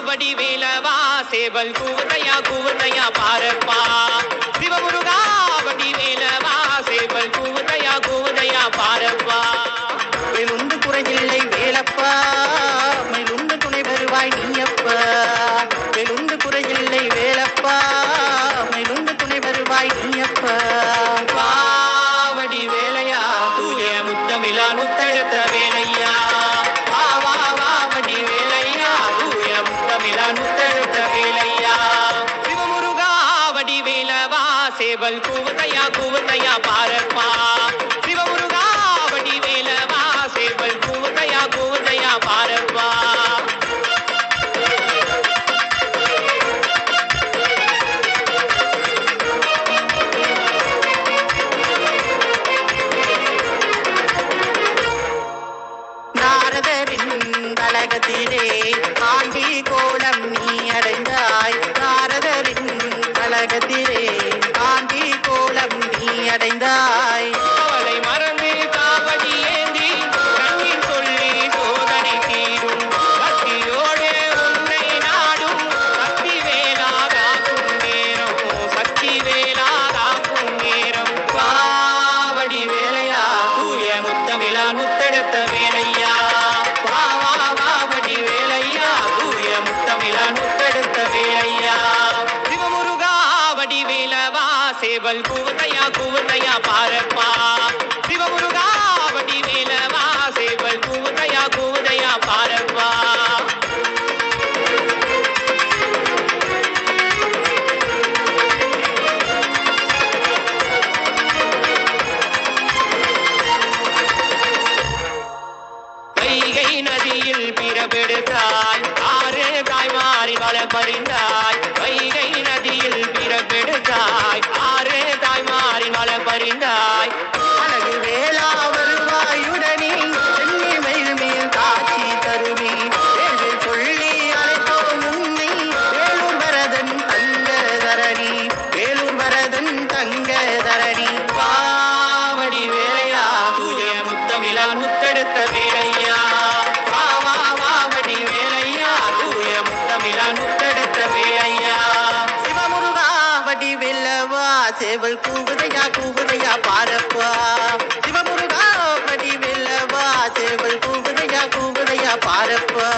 வடிவேலவா சேவல் கூவுதையா பாரப்பா சிவமுருகா வடிவேலவா சேவல் கூவுதையா பாரப்பா வெளுந்து குறையில்லை வேலப்பா மேலுந்து துணை வருவாய் நீயப்பா வெளுந்து குறையில்லை வேலப்பா மேலுந்து துணை வருவாய் நீயப்பா வாவடி வேலையா தூய முத்தமிழா முத்தெடுத்த வேலையா வாவடி வேலையா தூய முத்தமிழா முத்தெடுத்த வேலையா சிவமுருகா வடிவேலவா சேவல் கூவுதையா பாரப்பா சிவமுருகா வடிவேலவா சேவல் கூவுதையா பாரப்பா நாரதரின் கலகத்திலே ஆண்டி கோலம் நீ அடைந்தாய் நாரதரின் கலகத்திலே ஆண்டி கோலம் நீ அடைந்தாய் அவளை மறந்து காவடி ஏந்தி கண்ணின் சொல்லி சோதனை தீரும் பக்தியோடு உன்னை நாடும் சக்தி வேலாதாக்கும் நேரம் காவடி வேலையா தூய முத்தமிழா முத்தெடுத்த வேலையா வாவடி வேலையா தூய முத்தமிழா முத்தெடுத்த வேலையா சிவமுருகா வடிவேலவா சேவல் கூவுதையா பாரப்பா சிவமுருகா வடிவேலவா சேவல் கூவுதையா பாரப்பா வைகை நதியில் பிறப்பெடுத்தாய் ஆறு தாய்மாரி வளப்பறிந்தாய் வைகை நதியில் பிறப்பெடுத்தாய் ஆறு தாய்மாரி வளப்பறிந்தாய் அழகு வேளா வருவாயுடனே சென்னி மயில் மேல் காட்சி தருவி வேள்வி சொல்லி அழைத்தோம் உன்னை வேலூர் வரதன் தங்க தரணி வாவடி வேலையா தூய முத்தமிழா முத்தெடுத்த வேலையா வாவடி வேலையா தூய முத்தமிழா முத்தெடுத்த வேலையா சிவமுருகா வடிவேலவா சேவல் கூவுதையா பாரப்பா சிவமுருகா வடிவேலவா சேவல் கூவுதையா பாரப்பா